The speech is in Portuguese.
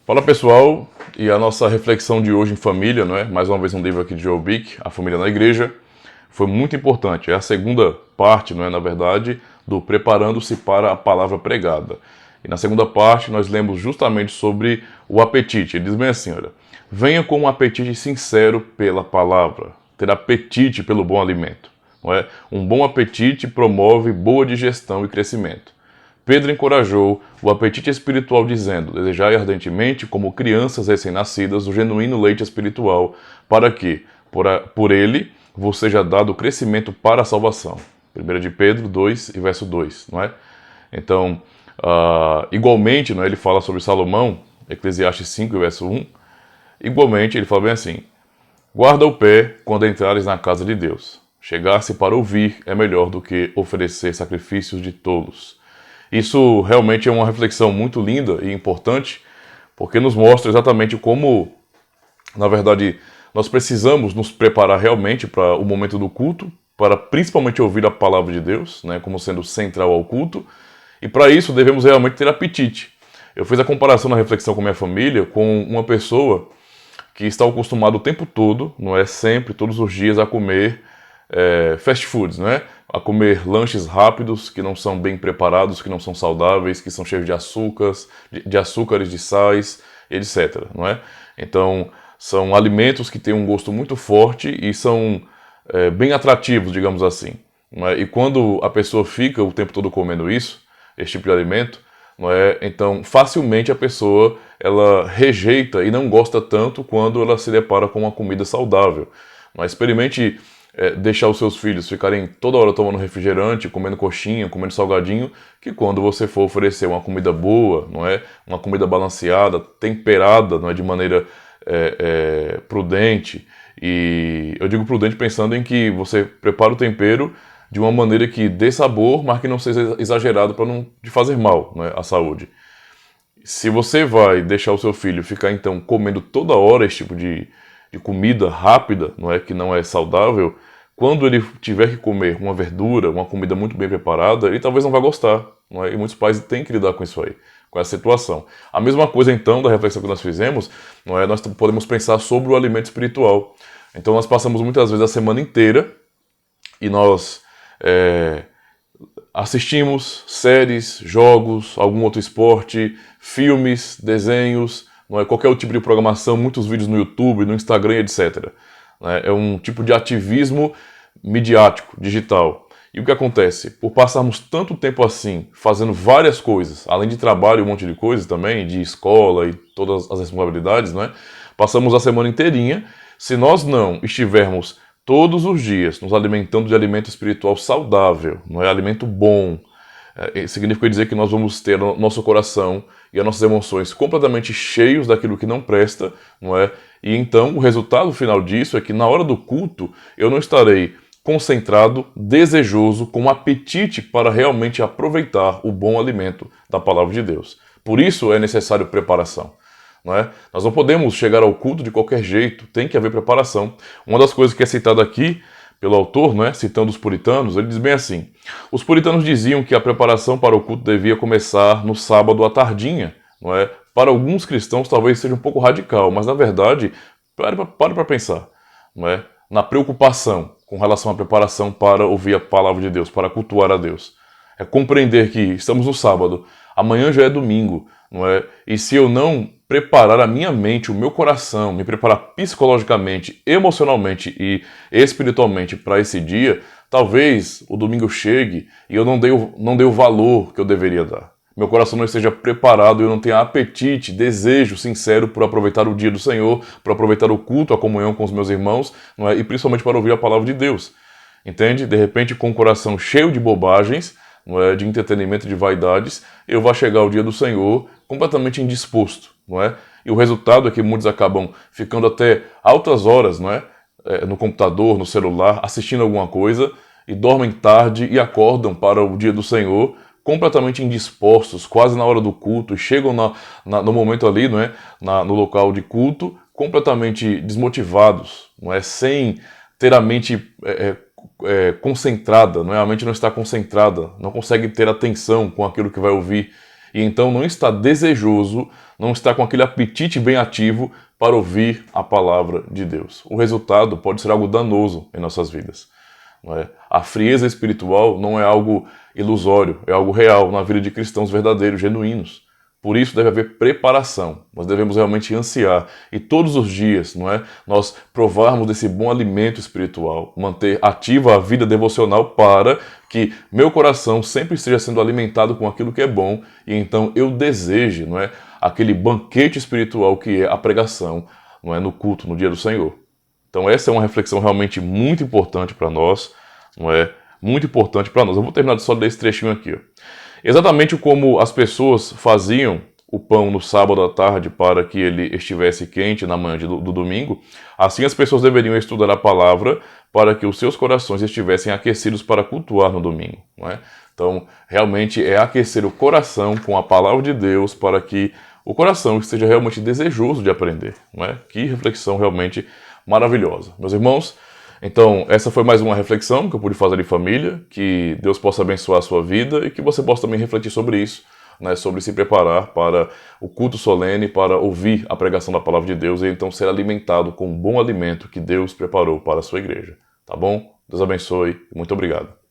Fala pessoal, e a nossa reflexão de hoje em família, não é? Mais uma vez um livro aqui de Joel Bick, A Família na Igreja, foi muito importante. É a segunda parte, não é, na verdade, do Preparando-se para a Palavra Pregada. E na segunda parte nós lemos justamente sobre o apetite. Ele diz bem assim, olha, venha com um apetite sincero pela palavra, ter apetite pelo bom alimento, não é? Um bom apetite promove boa digestão e crescimento. Pedro encorajou o apetite espiritual dizendo, desejai ardentemente, como crianças recém-nascidas, o genuíno leite espiritual, para que, por ele, vos seja dado o crescimento para a salvação. 1 de Pedro 2 e verso 2, não é? Então, igualmente, não é? Ele fala sobre Salomão, Eclesiastes 5 e verso 1, igualmente ele fala bem assim, guarda o pé quando entrares na casa de Deus. Chegar-se para ouvir é melhor do que oferecer sacrifícios de tolos. Isso realmente é uma reflexão muito linda e importante, porque nos mostra exatamente como, na verdade, nós precisamos nos preparar realmente para o momento do culto, para principalmente ouvir a palavra de Deus, né, como sendo central ao culto, e para isso devemos realmente ter apetite. Eu fiz a comparação na reflexão com minha família com uma pessoa que está acostumada o tempo todo, não é sempre, todos os dias, a comer fast foods, né? A comer lanches rápidos que não são bem preparados, que não são saudáveis, que são cheios de açúcares, de sais, etc. Não é? Então, são alimentos que têm um gosto muito forte e são bem atrativos, digamos assim. Não é? E quando a pessoa fica o tempo todo comendo isso, esse tipo de alimento, não é? Então, facilmente a pessoa ela rejeita e não gosta tanto quando ela se depara com uma comida saudável. Mas experimente deixar os seus filhos ficarem toda hora tomando refrigerante, comendo coxinha, comendo salgadinho, que quando você for oferecer uma comida boa, não é, uma comida balanceada, temperada, não é, de maneira prudente. E eu digo prudente pensando em que você prepara o tempero de uma maneira que dê sabor, mas que não seja exagerado para não te fazer mal, não é, à saúde. Se você vai deixar o seu filho ficar então comendo toda hora esse tipo de comida rápida, não é, que não é saudável, quando ele tiver que comer uma verdura, uma comida muito bem preparada, ele talvez não vá gostar, não é? E muitos pais têm que lidar com isso aí, com essa situação. A mesma coisa então da reflexão que nós fizemos, não é? Nós podemos pensar sobre o alimento espiritual. Então nós passamos muitas vezes a semana inteira e nós assistimos séries, jogos, algum outro esporte, filmes, desenhos, não é, qualquer tipo de programação, muitos vídeos no YouTube, no Instagram, etc. É um tipo de ativismo midiático, digital. E o que acontece? Por passarmos tanto tempo assim, fazendo várias coisas, além de trabalho e um monte de coisas também, de escola e todas as responsabilidades, não é? Passamos a semana inteirinha. Se nós não estivermos todos os dias nos alimentando de alimento espiritual saudável, não é, alimento bom, significa dizer que nós vamos ter o nosso coração e as nossas emoções completamente cheios daquilo que não presta, não é? E então o resultado final disso é que na hora do culto eu não estarei concentrado, desejoso, com apetite para realmente aproveitar o bom alimento da palavra de Deus. Por isso é necessário preparação. Não é? Nós não podemos chegar ao culto de qualquer jeito, tem que haver preparação. Uma das coisas que é citada aqui pelo autor, não é? Citando os puritanos, ele diz bem assim, os puritanos diziam que a preparação para o culto devia começar no sábado à tardinha, não é? Para alguns cristãos talvez seja um pouco radical, mas na verdade, pare para pensar, não é? Na preocupação com relação à preparação para ouvir a palavra de Deus, para cultuar a Deus. É compreender que estamos no sábado, amanhã já é domingo, não é? E se eu não preparar a minha mente, o meu coração, me preparar psicologicamente, emocionalmente e espiritualmente para esse dia, talvez o domingo chegue e eu não dei o valor que eu deveria dar. Meu coração não esteja preparado e eu não tenha apetite, desejo sincero por aproveitar o dia do Senhor, por aproveitar o culto, a comunhão com os meus irmãos, não é? E principalmente para ouvir a palavra de Deus. Entende? De repente, com o coração cheio de bobagens, não é, de entretenimento, de vaidades, eu vou chegar ao dia do Senhor completamente indisposto, não é? E o resultado é que muitos acabam ficando até altas horas, não é? No computador, no celular, assistindo alguma coisa, e dormem tarde e acordam para o dia do Senhor completamente indispostos, quase na hora do culto, e chegam no momento ali, não é? No local de culto, completamente desmotivados, não é? Sem ter a mente concentrada, não é? A mente não está concentrada, não consegue ter atenção com aquilo que vai ouvir. e então não está desejoso, não está com aquele apetite bem ativo para ouvir a palavra de Deus. O resultado pode ser algo danoso em nossas vidas. Não é? A frieza espiritual não é algo ilusório, é algo real na vida de cristãos verdadeiros, genuínos. Por isso deve haver preparação. Nós devemos realmente ansiar e todos os dias, não é, nós provarmos desse bom alimento espiritual, manter ativa a vida devocional para que meu coração sempre esteja sendo alimentado com aquilo que é bom e então eu deseje, não é, aquele banquete espiritual que é a pregação, não é, no culto, no dia do Senhor. Então essa é uma reflexão realmente muito importante para nós, não é? Muito importante para nós. Eu vou terminar só desse trechinho aqui, ó. Exatamente como as pessoas faziam o pão no sábado à tarde para que ele estivesse quente na manhã do domingo, assim as pessoas deveriam estudar a palavra para que os seus corações estivessem aquecidos para cultuar no domingo, não é? Então, realmente é aquecer o coração com a palavra de Deus para que o coração esteja realmente desejoso de aprender, não é? Que reflexão realmente maravilhosa. Meus irmãos, então, essa foi mais uma reflexão que eu pude fazer em família, que Deus possa abençoar a sua vida e que você possa também refletir sobre isso, né, sobre se preparar para o culto solene, para ouvir a pregação da palavra de Deus e então ser alimentado com um bom alimento que Deus preparou para a sua igreja. Tá bom? Deus abençoe e muito obrigado.